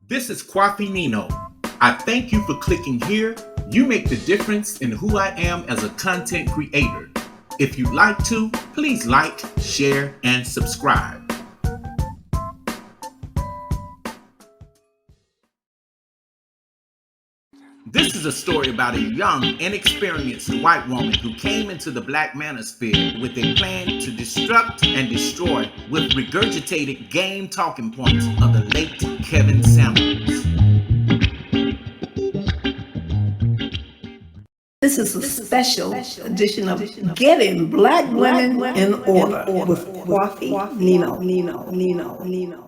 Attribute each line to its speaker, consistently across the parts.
Speaker 1: This is Kwafi Nino. I thank you for clicking here. You make the difference in who I am as a content creator. If you'd like to, please like, share, and subscribe. This is a story about a young, inexperienced white woman who came into the Black Manosphere with a plan to destruct and destroy with regurgitated game talking points of the late Kevin Samuels.
Speaker 2: This is a special edition of Getting Black Women in Order with Kwafi Nino.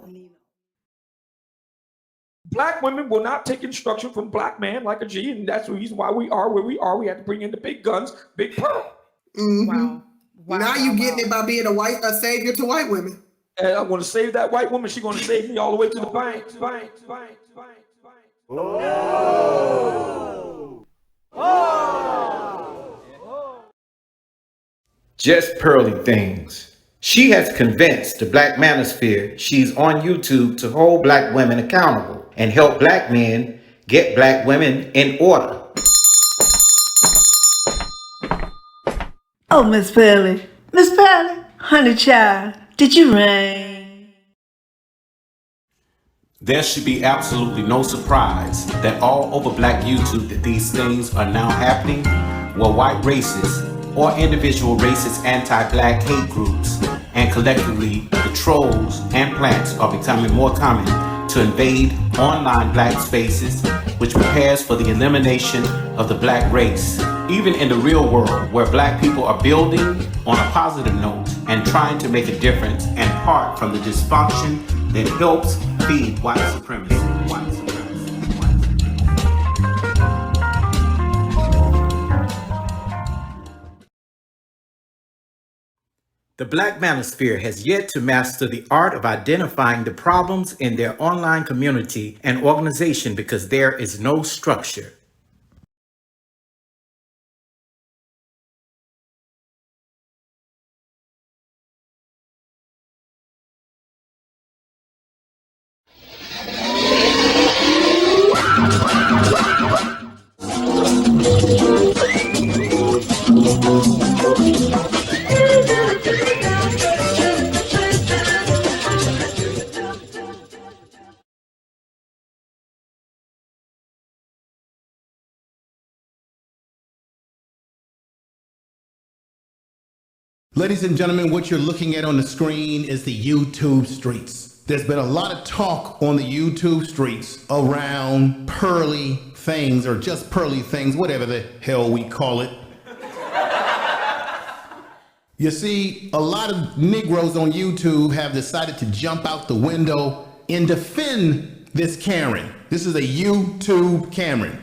Speaker 3: Black women will not take instruction from black man like a G, and that's the reason why we are where we are. We had to bring in the big guns, Big Pearl.
Speaker 4: Mm-hmm. Wow. Now you getting it by being a savior to white women.
Speaker 3: And I'm going to save that white woman. She's going to save me all the way to the bank.
Speaker 1: Just Pearlie Thangz. She has convinced the Black Manosphere she's on YouTube to hold black women accountable and help black men get black women in order.
Speaker 2: Oh, Miss Pearlie, honey child, did you ring?
Speaker 1: There should be absolutely no surprise that all over black YouTube that these things are now happening where white racists or individual racist anti-black hate groups and collectively the trolls and plants are becoming more common to invade online black spaces, which prepares for the elimination of the black race. Even in the real world, where black people are building on a positive note and trying to make a difference and part from the dysfunction that helps feed white supremacy. The Black Manosphere has yet to master the art of identifying the problems in their online community and organization because there is no structure.
Speaker 5: Ladies and gentlemen, what you're looking at on the screen is the YouTube streets. There's been a lot of talk on the YouTube streets around Pearlie Thangz, or just Pearlie Thangz, whatever the hell we call it. You see, a lot of Negroes on YouTube have decided to jump out the window and defend this Karen. This is a YouTube Karen.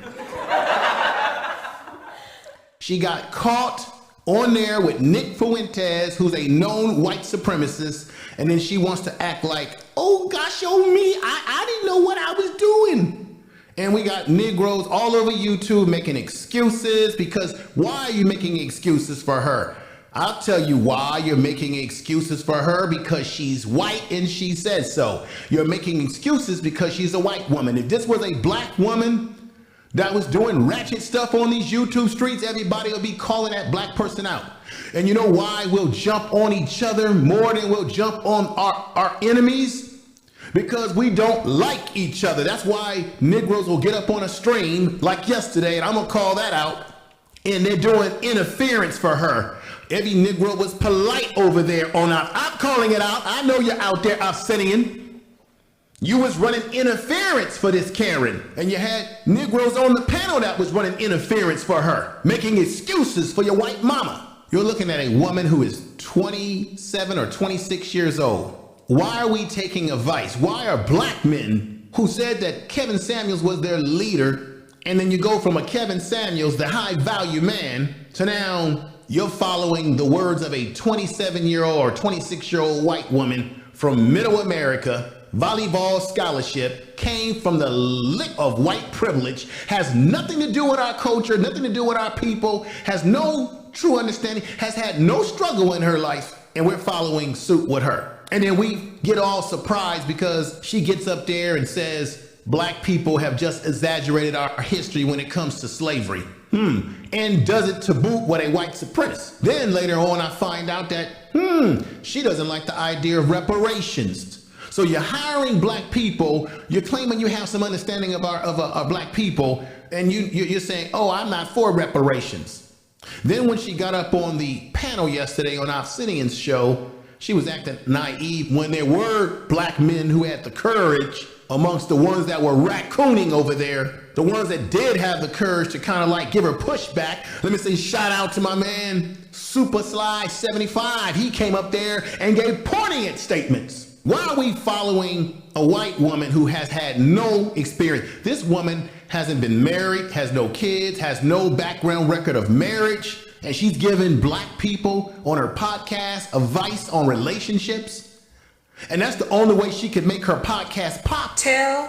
Speaker 5: She got caught on there with Nick Fuentes, who's a known white supremacist, and then she wants to act like, oh gosh, oh me, I didn't know what I was doing. And we got Negroes all over YouTube making excuses, because why are you making excuses for her? I'll tell you why you're making excuses for her, because she's white and she says so. You're making excuses because she's a white woman. If this was a black woman that was doing ratchet stuff on these YouTube streets, everybody will be calling that black person out. And you know why we'll jump on each other more than we'll jump on our enemies? Because we don't like each other. That's why Negroes will get up on a stream like yesterday, and I'm gonna call that out, and they're doing interference for her. Every Negro was polite over there on our, I'm calling it out. I know you're out there, Abyssinian. You was running interference for this Karen, and you had Negroes on the panel that was running interference for her, making excuses for your white mama. You're looking at a woman who is 27 or 26 years old. Why are we taking advice? Why are black men who said that Kevin Samuels was their leader, and then you go from a Kevin Samuels, the high value man, to now you're following the words of a 27-year-old or 26-year-old white woman from middle America, volleyball scholarship, came from the lick of white privilege, has nothing to do with our culture, nothing to do with our people, has no true understanding, has had no struggle in her life, and we're following suit with her. And then we get all surprised because she gets up there and says black people have just exaggerated our history when it comes to slavery. And does it to boot with a white supremacist. Then later on, I find out that, she doesn't like the idea of reparations. So you're hiring black people, you're claiming you have some understanding of our black people, and you're saying, oh, I'm not for reparations. Then when she got up on the panel yesterday on Obsidian's show, she was acting naive when there were black men who had the courage amongst the ones that were raccooning over there, the ones that did have the courage to kind of like give her pushback. Let me say shout out to my man, Super Sly 75. He came up there and gave poignant statements. Why are we following a white woman who has had no experience? This woman hasn't been married, has no kids, has no background record of marriage, and she's giving black people on her podcast advice on relationships. And that's the only way she could make her podcast pop.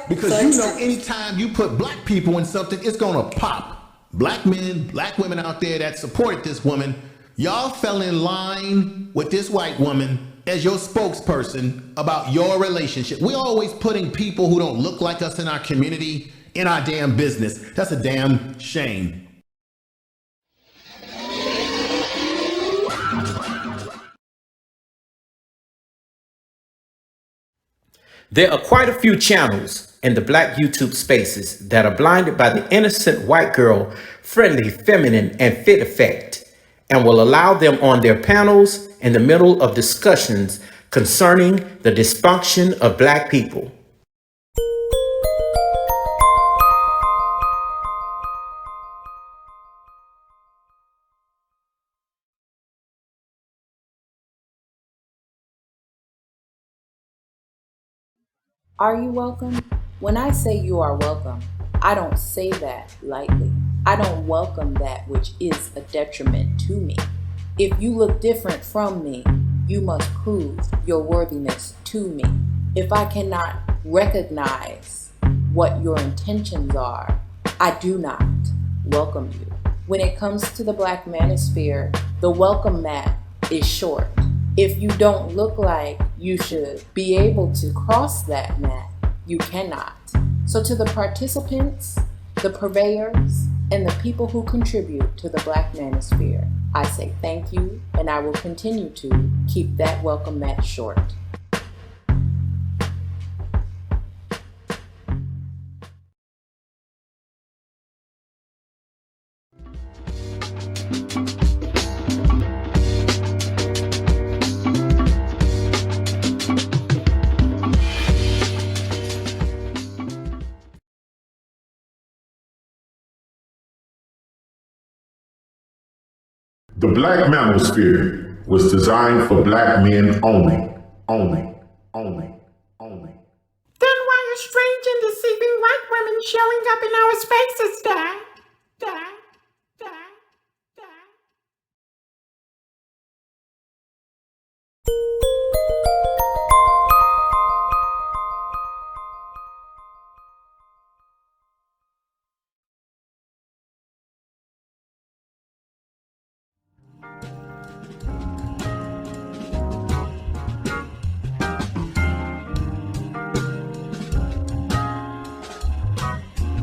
Speaker 5: Because you know, anytime you put black people in something, it's gonna pop. Black men, black women out there that supported this woman, y'all fell in line with this white woman as your spokesperson about your relationship. We're always putting people who don't look like us in our community in our damn business. That's a damn shame.
Speaker 1: There are quite a few channels in the black YouTube spaces that are blinded by the innocent white girl, friendly, feminine, and fit effect, and will allow them on their panels in the middle of discussions concerning the dysfunction of black people.
Speaker 6: Are you welcome? When I say you are welcome, I don't say that lightly. I don't welcome that which is a detriment to me. If you look different from me, you must prove your worthiness to me. If I cannot recognize what your intentions are, I do not welcome you. When it comes to the Black Manosphere, the welcome mat is short. If you don't look like you should be able to cross that mat, you cannot. So to the participants, the purveyors, and the people who contribute to the Black Manosphere, I say thank you, and I will continue to keep that welcome mat short.
Speaker 7: The Black Manosphere was designed for black men only.
Speaker 8: Then why are strange and deceiving white women showing up in our spaces, Dad?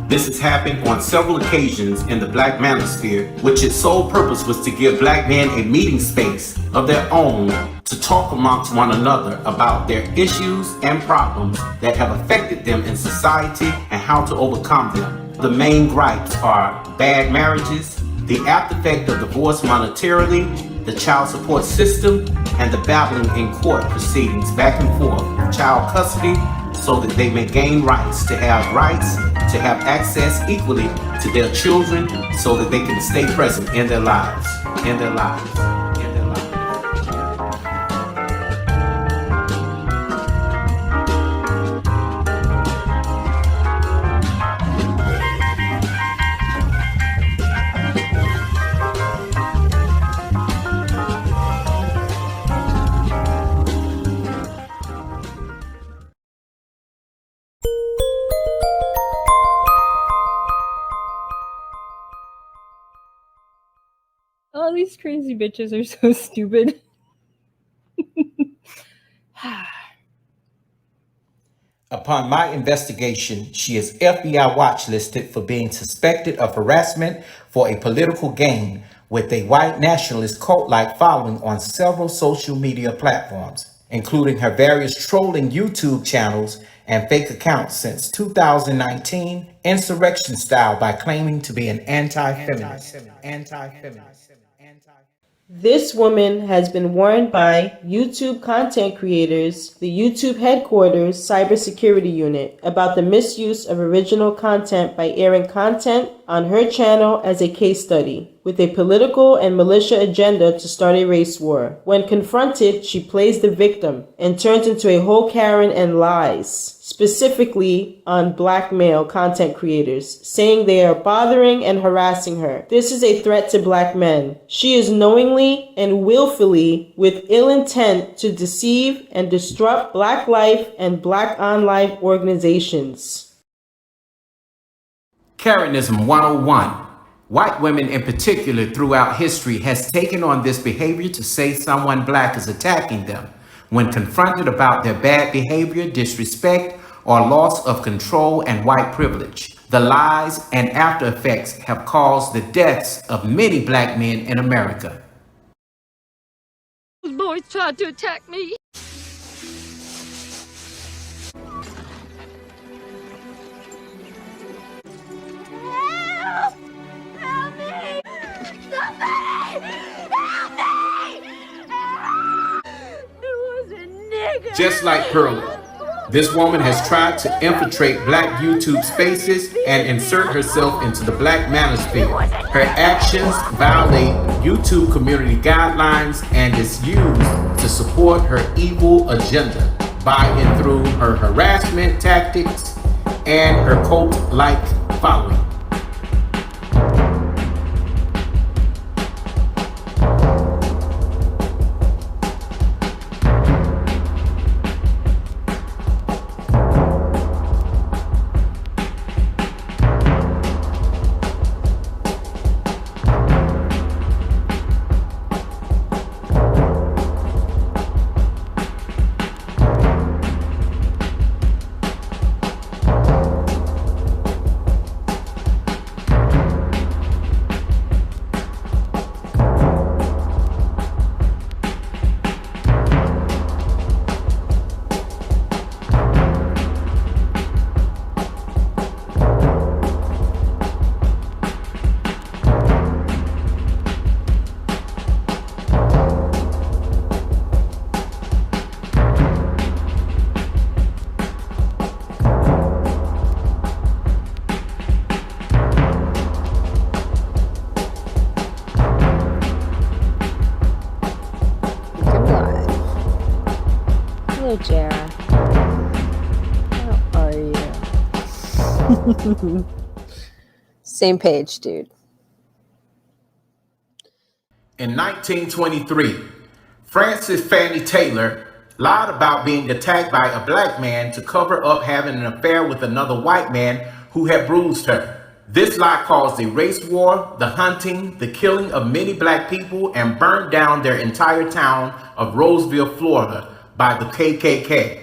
Speaker 1: This has happened on several occasions in the Black Manosphere, which its sole purpose was to give black men a meeting space of their own to talk amongst one another about their issues and problems that have affected them in society and how to overcome them. The main gripes are bad marriages, the after effect of divorce monetarily, the child support system, and the battling in court proceedings back and forth, child custody, so that they may gain rights, to have access equally to their children, so that they can stay present in their lives.
Speaker 9: All these crazy bitches are so stupid.
Speaker 1: Upon my investigation, she is FBI watch listed for being suspected of harassment for a political gain with a white nationalist cult-like following on several social media platforms, including her various trolling YouTube channels and fake accounts since 2019, insurrection style by claiming to be an anti-feminist.
Speaker 10: This woman has been warned by YouTube content creators, the YouTube headquarters cybersecurity unit, about the misuse of original content by airing content on her channel as a case study, with a political and militia agenda to start a race war. When confronted, she plays the victim and turns into a whole Karen and lies, specifically on black male content creators, saying they are bothering and harassing her. This is a threat to black men. She is knowingly and willfully, with ill intent, to deceive and disrupt black life and black on-life organizations.
Speaker 1: Karenism 101. White women in particular throughout history has taken on this behavior to say someone black is attacking them when confronted about their bad behavior, disrespect, or loss of control and white privilege. The lies and after effects have caused the deaths of many black men in America.
Speaker 9: Those boys tried to attack me.
Speaker 11: Help! Help me! Somebody! Help me! It was a nigga!
Speaker 1: Just like Pearlie, this woman has tried to infiltrate black YouTube spaces and insert herself into the black manosphere. Her actions violate YouTube community guidelines and is used to support her evil agenda by and through her harassment tactics and her cult-like following.
Speaker 9: Hello, Jara. How are you? Same page, dude.
Speaker 1: In 1923, Frances Fannie Taylor lied about being attacked by a black man to cover up having an affair with another white man who had bruised her. This lie caused a race war, the hunting, the killing of many black people, and burned down their entire town of Roseville, Florida by the KKK.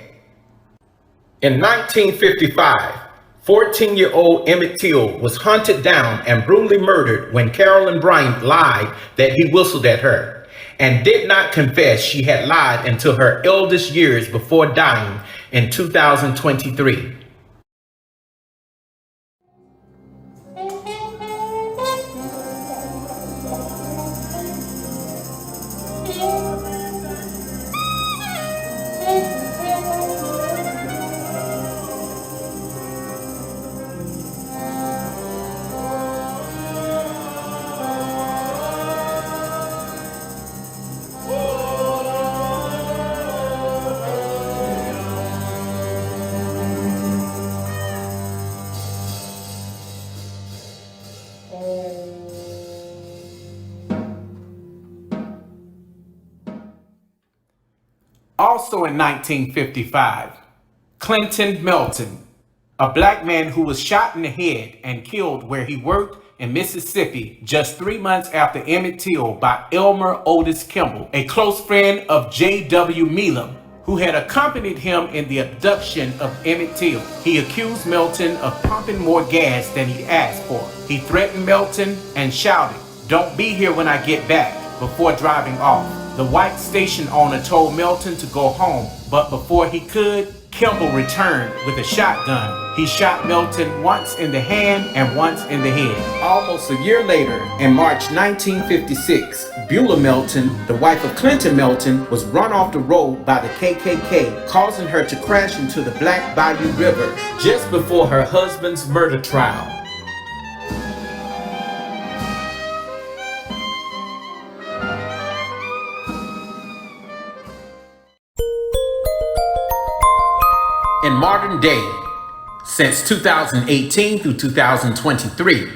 Speaker 1: In 1955, 14-year-old Emmett Till was hunted down and brutally murdered when Carolyn Bryant lied that he whistled at her and did not confess she had lied until her eldest years before dying in 2023. Also in 1955, Clinton Melton, a black man who was shot in the head and killed where he worked in Mississippi just 3 months after Emmett Till by Elmer Otis Kimball, a close friend of J.W. Milam, who had accompanied him in the abduction of Emmett Till. He accused Melton of pumping more gas than he asked for. He threatened Melton and shouted, "Don't be here when I get back," before driving off. The white station owner told Melton to go home, but before he could, Kimball returned with a shotgun. He shot Melton once in the hand and once in the head. Almost a year later, in March 1956, Beulah Melton, the wife of Clinton Melton, was run off the road by the KKK, causing her to crash into the Black Bayou River just before her husband's murder trial. In modern day, since 2018 through 2023,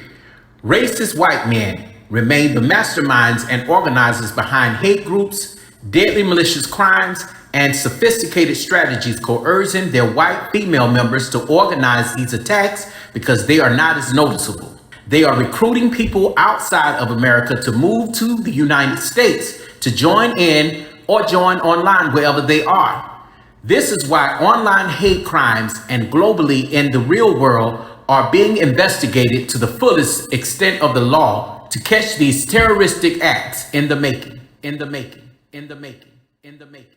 Speaker 1: racist white men remain the masterminds and organizers behind hate groups, deadly malicious crimes, and sophisticated strategies coercing their white female members to organize these attacks because they are not as noticeable. They are recruiting people outside of America to move to the United States to join in or join online wherever they are. This is why online hate crimes and globally in the real world are being investigated to the fullest extent of the law to catch these terroristic acts in the making, in the making, in the making, in the making.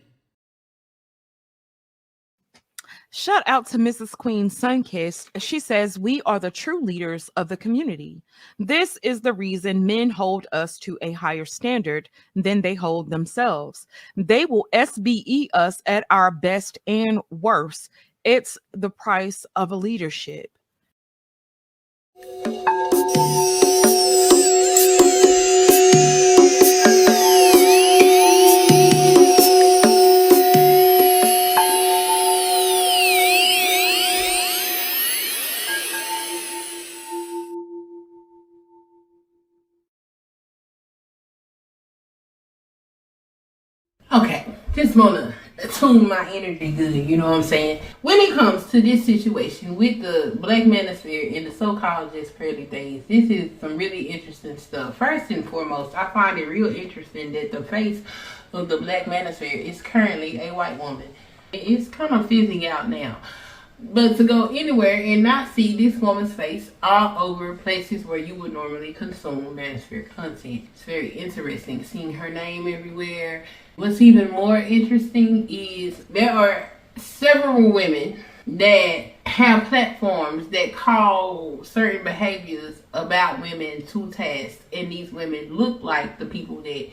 Speaker 12: Shout out to Mrs. Queen Sunkissed. She says, "We are the true leaders of the community. This is the reason men hold us to a higher standard than they hold themselves. They will SBE us at our best and worst. It's the price of a leadership."
Speaker 13: Okay, just wanna tune my energy good, you know what I'm saying? When it comes to this situation with the Black Manosphere and the so-called just Pearlie Thangz, this is some really interesting stuff. First and foremost, I find it real interesting that the face of the Black Manosphere is currently a white woman. It's kind of fizzing out now. But to go anywhere and not see this woman's face all over places where you would normally consume Manosphere content. It's very interesting seeing her name everywhere. What's even more interesting is there are several women that have platforms that call certain behaviors about women to task, and these women look like the people that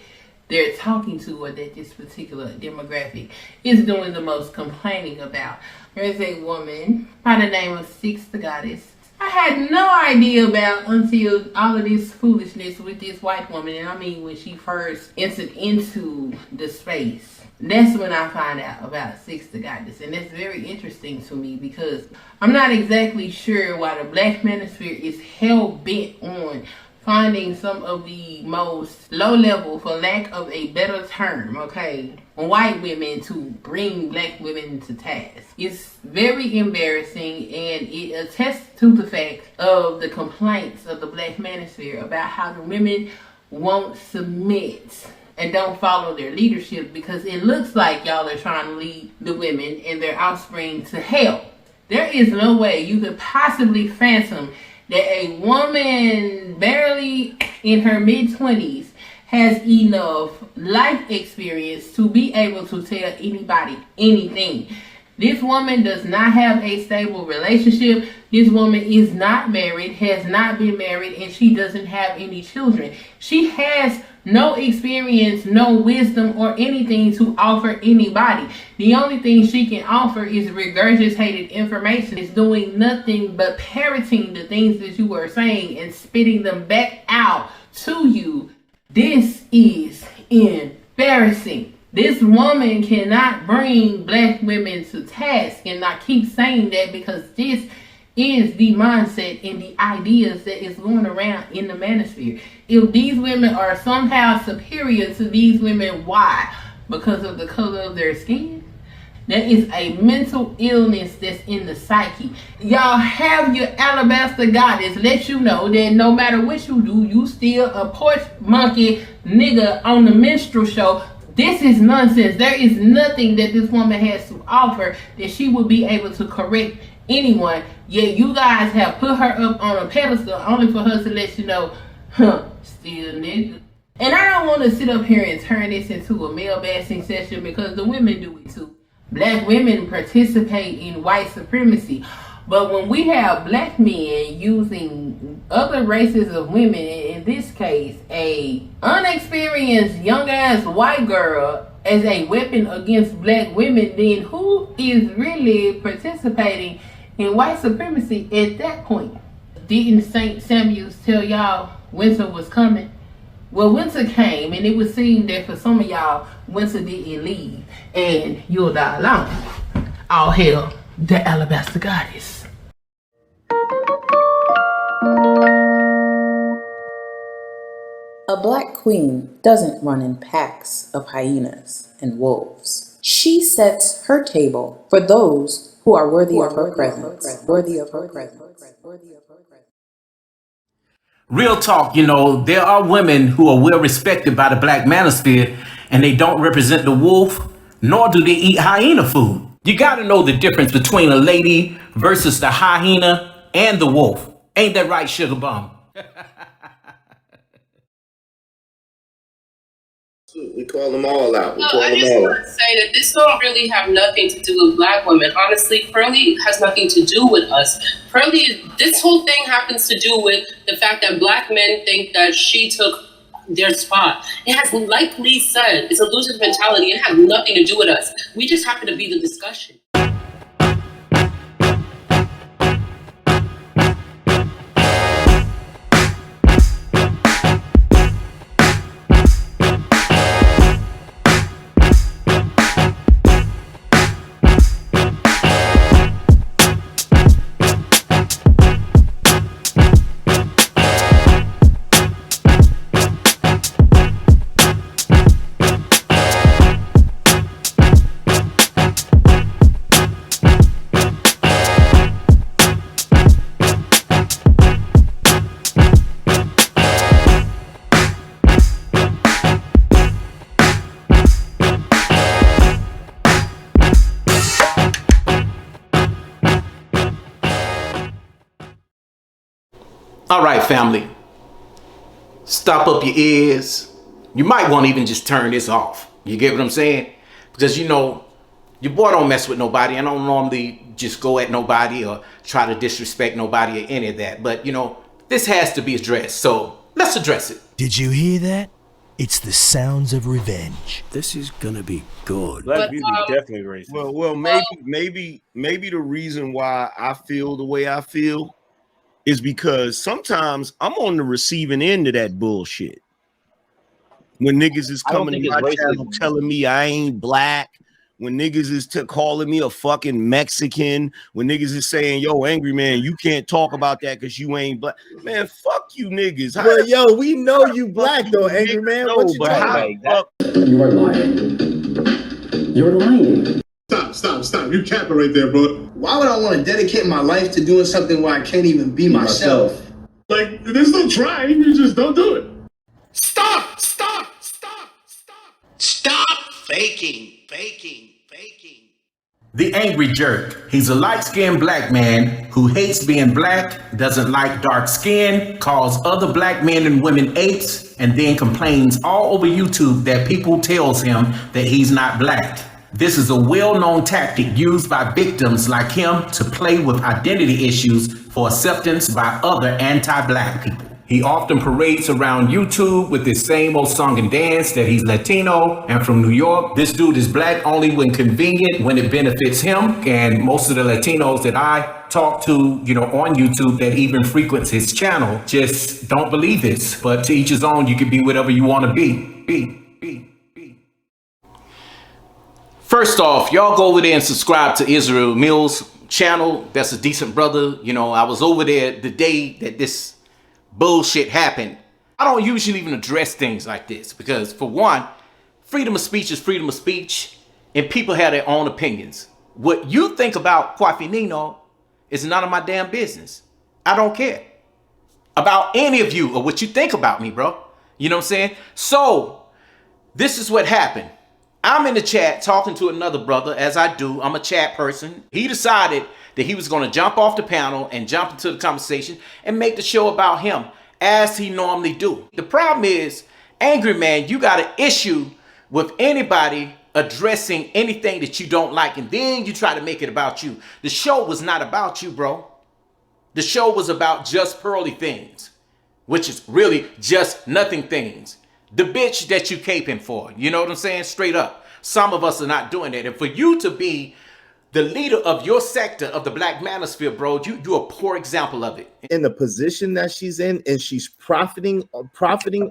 Speaker 13: they're talking to or that this particular demographic is doing the most complaining about. There's a woman by the name of Six the Goddess. I had no idea about until all of this foolishness with this white woman, and I mean when she first entered into the space. That's when I find out about Six the Goddess, and that's very interesting to me because I'm not exactly sure why the Black Manosphere is hell-bent on finding some of the most low-level, for lack of a better term, okay, white women to bring black women to task. It's very embarrassing, and it attests to the fact of the complaints of the Black Manosphere about how the women won't submit and don't follow their leadership because it looks like y'all are trying to lead the women and their offspring to hell. There is no way you could possibly fathom that a woman barely in her mid-20s has enough life experience to be able to tell anybody anything. This woman does not have a stable relationship. This woman is not married, has not been married, and she doesn't have any children. She has no experience, no wisdom, or anything to offer anybody. The only thing she can offer is regurgitated information. It's doing nothing but parroting the things that you were saying and spitting them back out to you. This is embarrassing. This woman cannot bring black women to task, and I keep saying that because this is the mindset and the ideas that is going around in the manosphere. If these women are somehow superior to these women, why? Because of the color of their skin? That is a mental illness that's in the psyche. Y'all have your alabaster goddess let you know that no matter what you do, you still a porch monkey nigga on the minstrel show This is nonsense. There is nothing that this woman has to offer that she would be able to correct anyone. Yet you guys have put her up on a pedestal only for her to let you know, still nigga. And I don't want to sit up here and turn this into a male bashing session because the women do it too. Black women participate in white supremacy. But when we have black men using other races of women, in this case, a unexperienced young ass white girl as a weapon against black women, then who is really participating in white supremacy at that point? Didn't St. Samuel's tell y'all winter was coming? Well, winter came, and it would seem that for some of y'all, winter didn't leave, and you'll die alone. All hail the alabaster goddess.
Speaker 6: A black queen doesn't run in packs of hyenas and wolves. She sets her table for those who are worthy of her presence. Worthy of her presence.
Speaker 1: Real talk, there are women who are well respected by the Black Manosphere, and they don't represent the wolf, nor do they eat hyena food. You gotta know the difference between a lady versus the hyena and the wolf. Ain't that right, Sugar Bum?
Speaker 14: We call them all out.
Speaker 15: I just want to say that this don't really have nothing to do with black women. Honestly, Pearlie has nothing to do with us. This whole thing happens to do with the fact that black men think that she took their spot. It has, like Lee said, it's a loser's mentality. It has nothing to do with us. We just happen to be the discussion.
Speaker 1: All right, family. Stop up your ears. You might want to even just turn this off. You get what I'm saying? Because, your boy don't mess with nobody. I don't normally just go at nobody or try to disrespect nobody or any of that. But, this has to be addressed. So let's address it.
Speaker 16: Did you hear that? It's the sounds of revenge.
Speaker 17: This is gonna be good.
Speaker 18: Black Beauty definitely racist. Well, maybe the reason why I feel the way I feel is because sometimes I'm on the receiving end of that bullshit. When niggas is coming to my channel telling me I ain't black, when niggas is calling me a fucking Mexican, when niggas is saying, yo, Angry Man, you can't talk about that because you ain't black. Man, fuck you niggas.
Speaker 19: Well, yo, we know you black though, Angry Man. What you talking about?
Speaker 20: You are lying. You're lying. Stop. You capping right there, bro.
Speaker 21: Why would I want to dedicate my life to doing something where I can't even be myself?
Speaker 20: Like, there's no trying. You just don't do it.
Speaker 5: Stop faking.
Speaker 1: The Angry Jerk. He's a light-skinned black man who hates being black, doesn't like dark skin, calls other black men and women apes, and then complains all over YouTube that people tells him that he's not black. This is a well-known tactic used by victims like him to play with identity issues for acceptance by other anti-black people. He often parades around YouTube with this same old song and dance that he's Latino and from New York. This dude is black only when convenient, when it benefits him. And most of the Latinos that I talk to, on YouTube that even frequents his channel just don't believe this. But to each his own, you can be whatever you want to be. First off, y'all go over there and subscribe to Israel Mills' channel. That's a decent brother. I was over there the day that this bullshit happened. I don't usually even address things like this because, for one, freedom of speech is freedom of speech, and people have their own opinions. What you think about Kwafi Nino is none of my damn business. I don't care about any of you or what you think about me, bro. You know what I'm saying? So, this is what happened. I'm in the chat talking to another brother, as I do. I'm a chat person. He decided that he was going to jump off the panel and jump into the conversation and make the show about him, as he normally do. The problem is, Angry Man, you got an issue with anybody addressing anything that you don't like, and then you try to make it about you. The show was not about you, bro. The show was about just Pearlie Thangz, which is really just nothing things. The bitch that you caping for. You know what I'm saying? Straight up. Some of us are not doing that. And for you to be the leader of your sector of the Black Manosphere, bro, you're a poor example of it.
Speaker 19: In the position that she's in, and she's profiting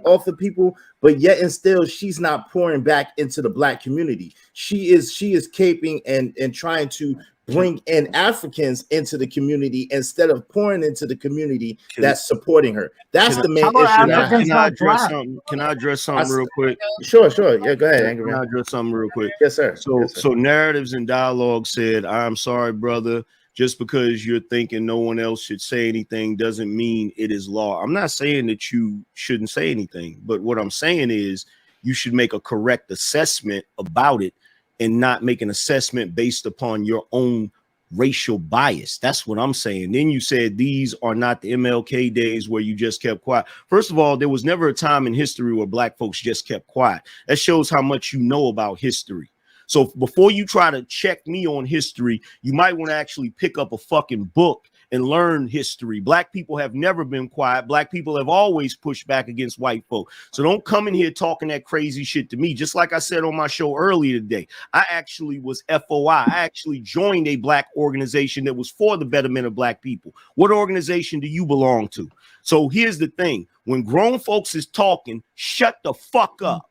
Speaker 19: off of people, but yet and still she's not pouring back into the Black community. She is caping and trying to bring in Africans into the community instead of pouring into the community that's supporting her. That's the main issue.
Speaker 18: Can I address something real quick?
Speaker 19: Sure. Yeah, go ahead, Angry Man.
Speaker 18: Can I address something real quick?
Speaker 19: Yes, sir.
Speaker 18: So Narratives and Dialogue said, I'm sorry, brother. Just because you're thinking no one else should say anything doesn't mean it is law. I'm not saying that you shouldn't say anything, but what I'm saying is you should make a correct assessment about it and not make an assessment based upon your own racial bias. That's what I'm saying. Then you said these are not the MLK days where you just kept quiet. First of all, there was never a time in history where Black folks just kept quiet. That shows how much you know about history. So before you try to check me on history, you might want to actually pick up a fucking book and learn history. Black people have never been quiet. Black people have always pushed back against white folk. So don't come in here talking that crazy shit to me. Just like I said on my show earlier today, I actually was FOI. I actually joined a Black organization that was for the betterment of Black people. What organization do you belong to? So here's the thing. When grown folks is talking, shut the fuck up.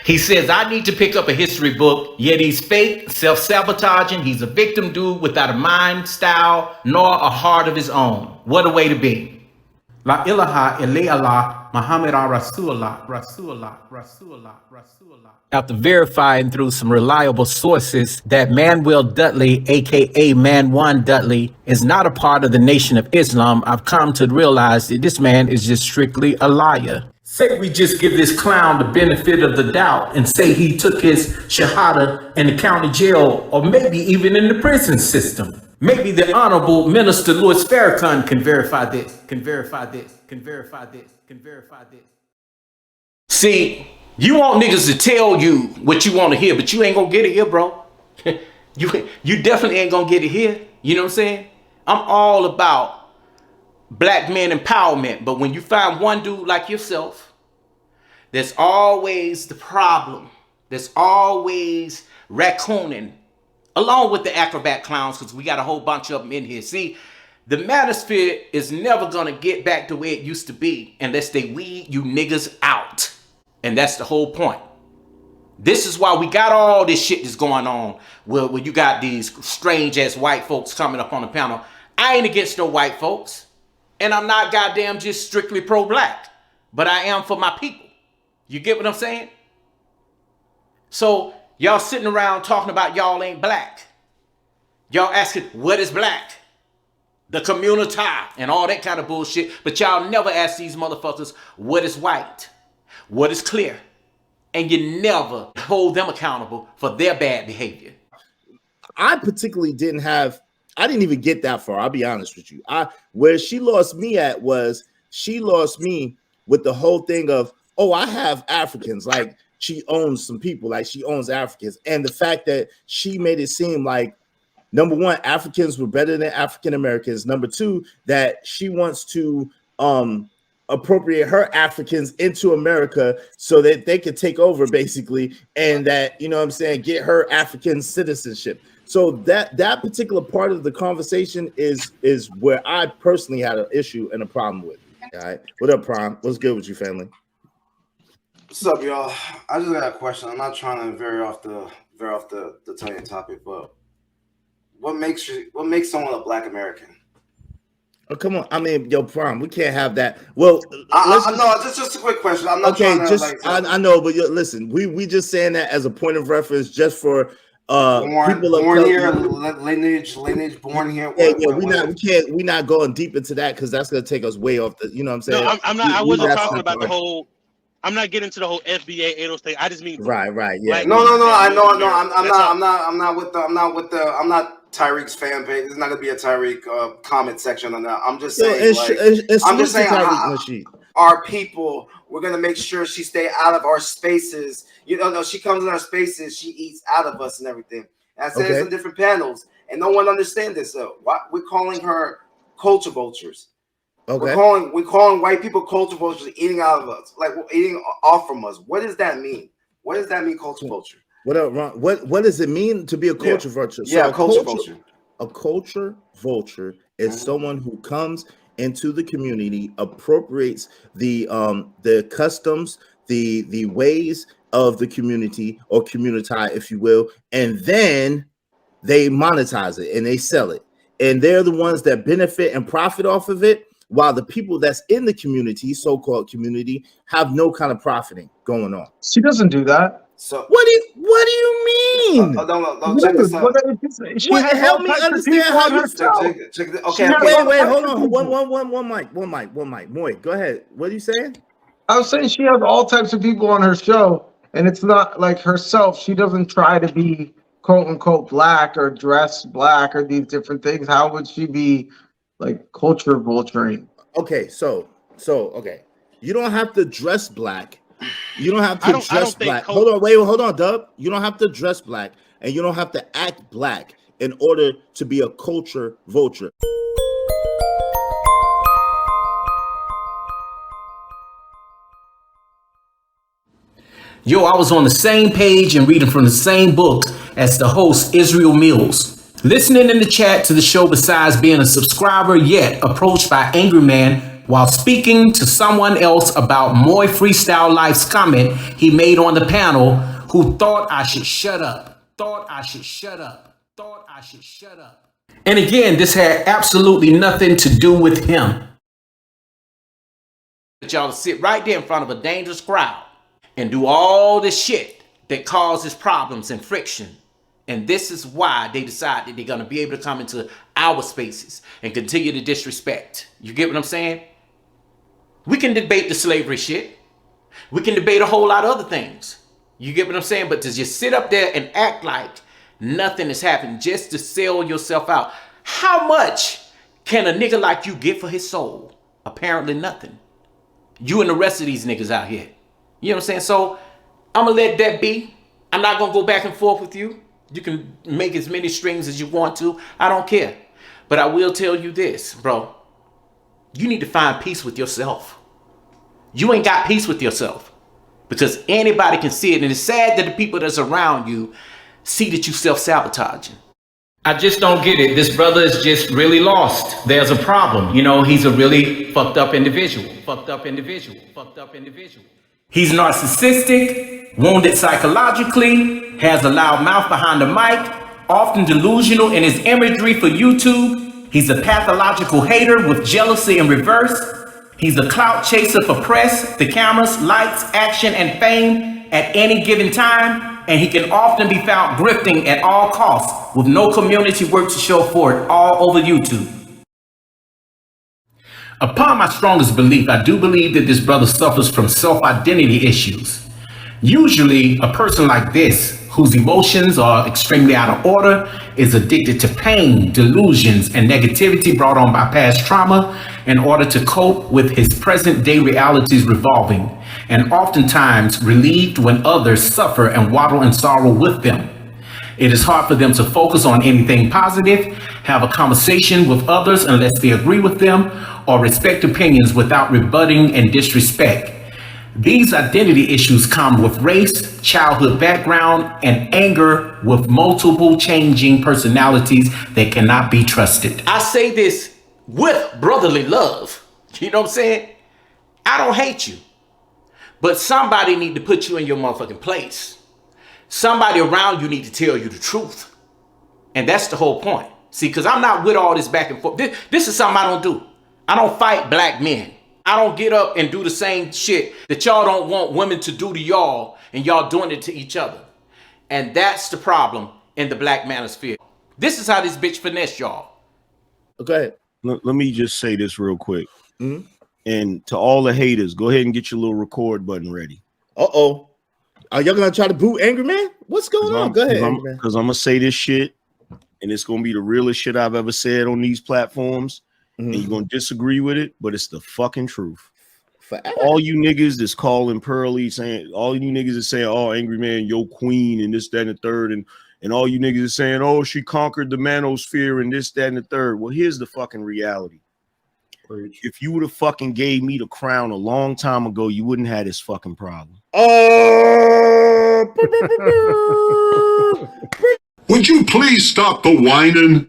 Speaker 1: He says, I need to pick up a history book, yet he's fake, self-sabotaging. He's a victim dude without a mind, style, nor a heart of his own. What a way to be. La ilaha illallah Muhammad Rasulullah. After verifying through some reliable sources that Manuel Dudley, aka Man One Dudley, is not a part of the Nation of Islam, I've come to realize that this man is just strictly a liar. Say we just give this clown the benefit of the doubt and say he took his shahada in the county jail or maybe even in the prison system. Maybe the Honorable Minister Louis Farrakhan can verify this, can verify this, can verify this, can verify this. See, you want niggas to tell you what you want to hear, but you ain't gonna get it here, bro. You definitely ain't gonna get it here. You know what I'm saying? I'm all about Black men empowerment, but when you find one dude like yourself, there's always the problem. There's always raccooning, along with the acrobat clowns, because we got a whole bunch of them in here. See, the Manosphere is never gonna get back to where it used to be unless they weed you niggas out. And that's the whole point. This is why we got all this shit that's going on, where you got these strange ass white folks coming up on the panel. I ain't against no white folks. And I'm not goddamn just strictly pro-Black, but I am for my people. You get what I'm saying? So y'all sitting around talking about y'all ain't Black. Y'all asking, what is Black? The community and all that kind of bullshit. But y'all never ask these motherfuckers, what is white? What is clear? And you never hold them accountable for their bad behavior.
Speaker 19: I particularly I didn't even get that far. I'll be honest with you. Where she lost me at was she lost me with the whole thing of, oh, I have Africans. Like she owns some people, like she owns Africans. And the fact that she made it seem like, number one, Africans were better than African Americans. Number two, that she wants to appropriate her Africans into America so that they could take over basically. And that, you know what I'm saying, get her African citizenship. So that particular part of the conversation is where I personally had an issue and a problem with. All right. What up, Prime? What's good with you, family?
Speaker 4: What's up, y'all? I just got a question. I'm not trying to veer off the Italian topic, but what makes someone a Black American?
Speaker 19: Oh, come on. I mean, yo, Prime, we can't have that. Well,
Speaker 4: no, just a quick question. I'm not
Speaker 19: okay,
Speaker 4: trying to
Speaker 19: I know, but listen, we just saying that as a point of reference just for people
Speaker 4: born here, lineage born here.
Speaker 19: We're not going deep into that because that's gonna take us way off the. You know what I'm saying?
Speaker 22: No, I'm not. I wasn't talking about the whole.
Speaker 3: I'm not getting to the whole FBA 806 thing. I just mean
Speaker 19: right, yeah.
Speaker 4: No. I'm not Tyreek's fan page. There's not gonna be a Tyreek comment section on that. I'm just saying, our people. We're gonna make sure she stay out of our spaces. You know, no, she comes in our spaces. She eats out of us and everything. And I said this in different panels, and no one understands this. So we're calling her culture vultures. Okay. We're calling white people culture vultures, eating out of us, like eating off from us. What does that mean? What does that mean, culture vulture?
Speaker 19: What does it mean to be a culture vulture? So a culture vulture. A culture vulture is someone who comes into the community, appropriates the customs, the ways of the community or community, if you will, and then they monetize it and they sell it. And they're the ones that benefit and profit off of it, while the people that's in the community, so-called community, have no kind of profiting going on.
Speaker 22: She doesn't do that.
Speaker 4: So
Speaker 19: what do you mean?
Speaker 4: Check this out.
Speaker 19: Help me understand how you wait, hold on. One mic. Moy, go ahead. What are you saying?
Speaker 22: I was saying she has all types of people on her show, and it's not like herself. She doesn't try to be quote unquote black or dress black or these different things. How would she be like culture vulturing?
Speaker 19: Okay, so you don't have to dress black. You don't have to dress black. Hold on, Dub. You don't have to dress black, and you don't have to act black in order to be a culture vulture.
Speaker 1: Yo, I was on the same page and reading from the same book as the host, Israel Mills. Listening in the chat to the show besides being a subscriber, yet approached by Angry Man while speaking to someone else about Moy Freestyle Life's comment he made on the panel, who thought I should shut up. And again, this had absolutely nothing to do with him. Y'all to sit right there in front of a dangerous crowd and do all this shit that causes problems and friction. And this is why they decide that they're going to be able to come into our spaces and continue to disrespect. You get what I'm saying? We can debate the slavery shit. We can debate a whole lot of other things. You get what I'm saying? But to just sit up there and act like nothing has happened just to sell yourself out. How much can a nigga like you get for his soul? Apparently nothing. You and the rest of these niggas out here. You know what I'm saying? So I'm going to let that be. I'm not going to go back and forth with you. You can make as many strings as you want to. I don't care. But I will tell you this, bro. You need to find peace with yourself. You ain't got peace with yourself. Because anybody can see it. And it's sad that the people that's around you see that you self-sabotaging. I just don't get it. This brother is just really lost. There's a problem. You know, he's a really fucked up individual. He's narcissistic, wounded psychologically, has a loud mouth behind the mic, often delusional in his imagery for YouTube. He's a pathological hater with jealousy in reverse. He's a clout chaser for press, the cameras, lights, action, and fame at any given time. And he can often be found grifting at all costs with no community work to show for it all over YouTube. Upon my strongest belief, I do believe that this brother suffers from self-identity issues. Usually, a person like this, whose emotions are extremely out of order, is addicted to pain, delusions, and negativity brought on by past trauma in order to cope with his present-day realities revolving, and oftentimes relieved when others suffer and waddle in sorrow with them. It is hard for them to focus on anything positive, have a conversation with others unless they agree with them, or respect opinions without rebutting and disrespect. These identity issues come with race, childhood background, and anger with multiple changing personalities that cannot be trusted. I say this with brotherly love. You know what I'm saying? I don't hate you, but somebody need to put you in your motherfucking place. Somebody around you need to tell you the truth. And that's the whole point. See, because I'm not with all this back and forth. This is something I don't do. I don't fight black men. I don't get up and do the same shit that y'all don't want women to do to y'all, and y'all doing it to each other. And that's the problem in the black manosphere. This is how this bitch finessed y'all.
Speaker 19: Okay.
Speaker 18: Let me just say this real quick. And to all the haters, go ahead and get your little record button ready.
Speaker 19: Uh-oh. Are y'all gonna try to boot Angry Man? What's going on? Go ahead, Angry Man.
Speaker 18: Because I'm gonna say this shit, and it's gonna be the realest shit I've ever said on these platforms. And you're gonna disagree with it, but it's the fucking truth.
Speaker 19: Forever.
Speaker 18: All you niggas that's calling Pearlie saying, all you niggas is saying, oh, Angry Man, yo queen, and this, that, and the third, and all you niggas is saying, oh, she conquered the manosphere and this, that, and the third. Well, here's the fucking reality. If you would have fucking gave me the crown a long time ago, you wouldn't have this fucking problem.
Speaker 20: Would you please stop the whining?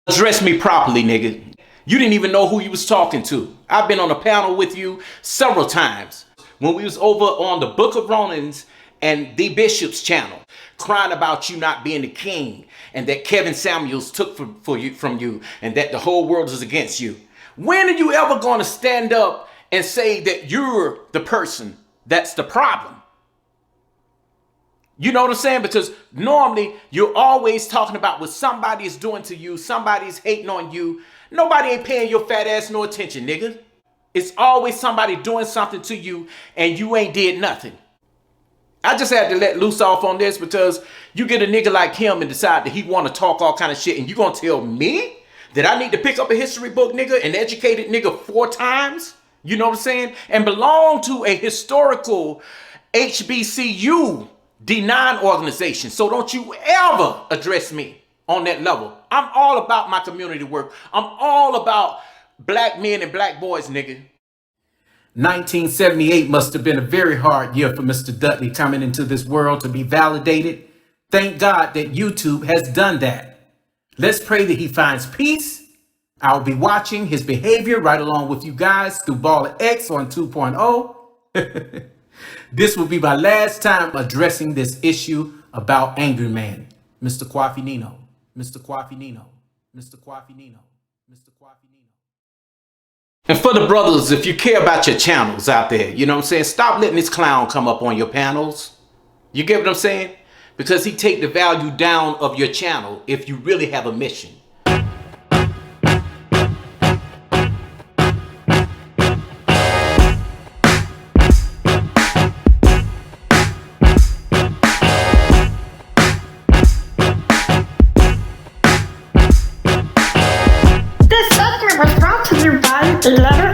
Speaker 1: Address me properly, nigga. You didn't even know who you was talking to. I've been on a panel with you several times. When we was over on the Book of Romans and the Bishop's channel, crying about you not being the king and that Kevin Samuels took from you and that the whole world is against you. When are you ever going to stand up and say that you're the person that's the problem? You know what I'm saying? Because normally you're always talking about what somebody is doing to you. Somebody's hating on you. Nobody ain't paying your fat ass no attention, nigga. It's always somebody doing something to you and you ain't did nothing. I just had to let loose off on this because you get a nigga like him and decide that he want to talk all kind of shit and you gonna tell me that I need to pick up a history book, nigga, an educated nigga 4 times? You know what I'm saying? And belong to a historical HBCU D9 organization. So don't you ever address me on that level. I'm all about my community work. I'm all about black men and black boys, nigga. 1978 must have been a very hard year for Mr. Dudley coming into this world to be validated. Thank God that YouTube has done that. Let's pray that he finds peace. I'll be watching his behavior right along with you guys through Baller X on 2.0. This will be my last time addressing this issue about Angry Man. Mr. Kwafi Nino. Mr. Kwafi Nino. Mr. Kwafi Nino. Mr. Kwafi Nino. And for the brothers, if you care about your channels out there, you know what I'm saying? Stop letting this clown come up on your panels. You get what I'm saying? Because he take the value down of your channel if you really have a mission.
Speaker 8: This segment was brought to you by 11